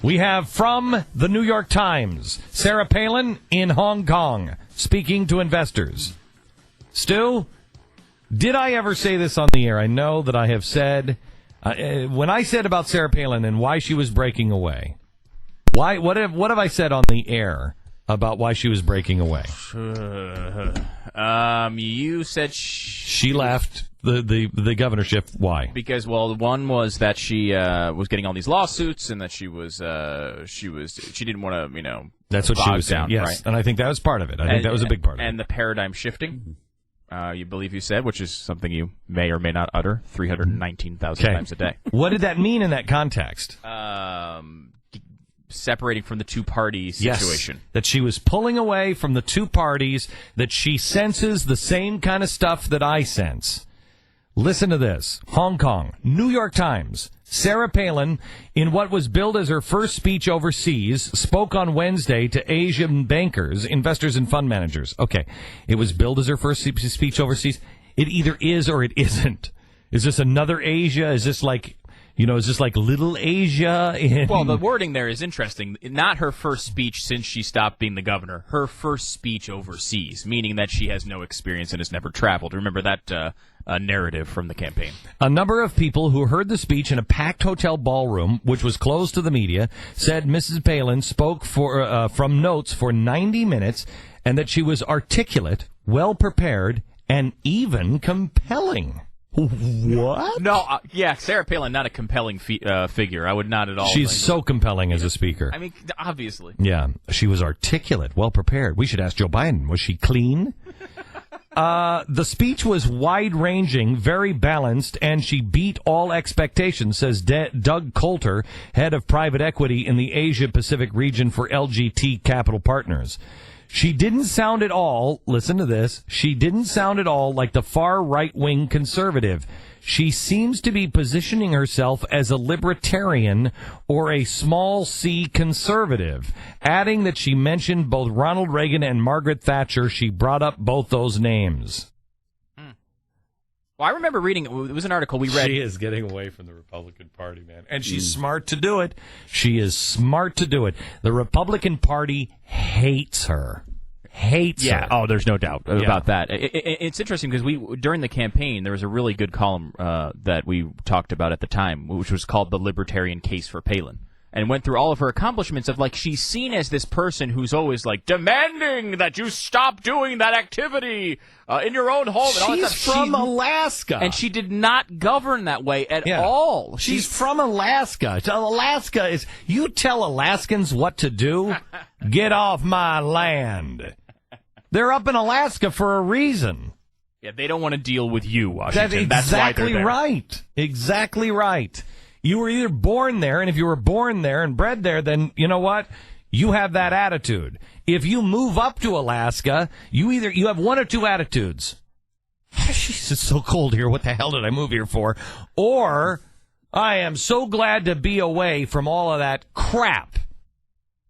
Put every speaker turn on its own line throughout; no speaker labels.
We have from the New York Times, Sarah Palin in Hong Kong, speaking to investors. Stu, did I ever say this on the air? I know that I have said, when I said about Sarah Palin and why she was breaking away, what have I said on the air about why she was breaking away?
You said
she left the governorship. Why?
Because, well, one was that she was getting all these lawsuits, and that she didn't want to,
that's what she was saying.
Down,
yes,
right?
And I think that was part of it. I think that was a big part of it.
And the paradigm shifting, you said, which is something you may or may not utter 319,000 times a day.
What did that mean in that context?
Separating from the two-party situation.
Yes, that she was pulling away from the two parties, that she senses the same kind of stuff that I sense. Listen to this. Hong Kong, New York Times. Sarah Palin, in what was billed as her first speech overseas, spoke on Wednesday to Asian bankers, investors, and fund managers. Okay, it was billed as her first speech overseas. It either is or it isn't. Is this another Asia? Is this like... is this like Little Asia?
Well, the wording there is interesting. Not her first speech since she stopped being the governor. Her first speech overseas, meaning that she has no experience and has never traveled. Remember that narrative from the campaign.
A number of people who heard the speech in a packed hotel ballroom, which was closed to the media, said Mrs. Palin spoke from notes for 90 minutes and that she was articulate, well-prepared, and even compelling. What?
No, Sarah Palin, not a compelling figure. I would not at all.
She's so compelling as a speaker.
I mean, obviously.
Yeah, she was articulate, well prepared. We should ask Joe Biden, was she clean? The speech was wide-ranging, very balanced, and she beat all expectations, says Doug Coulter, head of private equity in the Asia-Pacific region for LGT Capital Partners. She didn't sound at all, listen to this, she didn't sound at all like the far right-wing conservative. She seems to be positioning herself as a libertarian or a small c conservative, adding that she mentioned both Ronald Reagan and Margaret Thatcher. She brought up both those names.
Well, I remember reading, it was an article we read.
She is getting away from the Republican Party, man. And she's smart to do it. She is smart to do it. The Republican Party hates her. Hates her.
Oh, there's no doubt about that. It's interesting because during the campaign, there was a really good column that we talked about at the time, which was called The Libertarian Case for Palin. And went through all of her accomplishments of, like, she's seen as this person who's always, like, demanding that you stop doing that activity in your own home. And all that
stuff. From Alaska.
And she did not govern that way at all.
She's from Alaska. Alaska is, you tell Alaskans what to do, get off my land. They're up in Alaska for a reason.
Yeah, they don't want to deal with you, Washington.
That's exactly
why they're there.
Right. Exactly right. You were either born there, and if you were born there and bred there, then you know what? You have that attitude. If you move up to Alaska, you have one or two attitudes. Jeez, it's so cold here. What the hell did I move here for? Or, I am so glad to be away from all of that crap.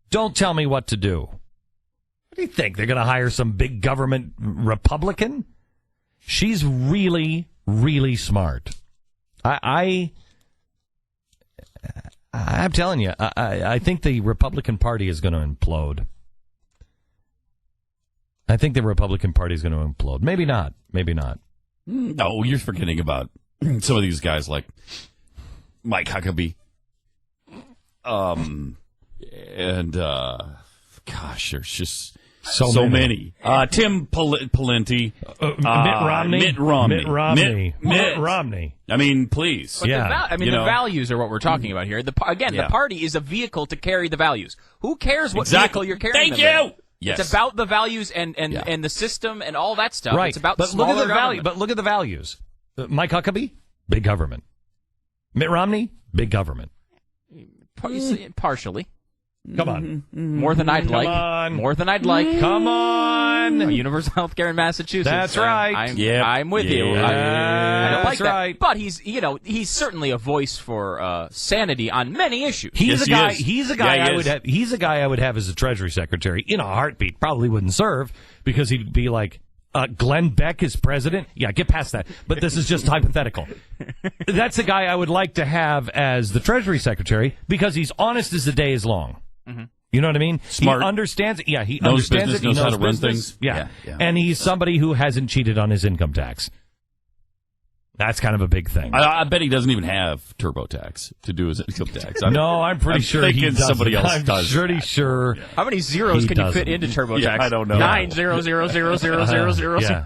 Don't tell me what to do. What do you think? They're going to hire some big government Republican? She's really, really smart. I'm telling you, I think the Republican Party is going to implode. I think the Republican Party is going to implode. Maybe not. Maybe not.
No, you're forgetting about some of these guys like Mike Huckabee. And gosh, there's just so many. Tim Pawlenty.
Mitt Romney. Mitt Romney.
I mean, please.
But the values are what we're talking about here. The party is a vehicle to carry the values. Who cares what vehicle you're carrying?
Thank you.
Yes. It's about the values and the system and all that stuff.
Right.
It's about
but
smaller
look at the
government.
But look at the values. Mike Huckabee, big government. Mitt Romney, big government.
Partially.
Come on.
More than I'd like.
On.
More than I'd like.
Come on.
Universal health care in Massachusetts.
That's right.
I'm with you. I don't like
That's right.
that. But he's certainly a voice for sanity on many issues.
He's a guy I would have as a Treasury Secretary in a heartbeat. Probably wouldn't serve because he'd be like, Glenn Beck is president. Yeah, get past that. But this is just hypothetical. That's a guy I would like to have as the Treasury Secretary because he's honest as the day is long. Mm-hmm. You know what I mean?
Smart.
He understands it. Yeah, he
knows
understands
business,
it. He
knows how to run
business.
things.
Yeah.
Yeah.
And he's somebody who hasn't cheated on his income tax. That's kind of a big thing.
I bet he doesn't even have TurboTax to do his income tax.
I'm pretty sure he does.
Somebody else
I'm
does.
pretty sure.
How many zeros can you fit into TurboTax?
Yeah, I don't know.
9 0 0 0 0 0 0 0.
Yeah.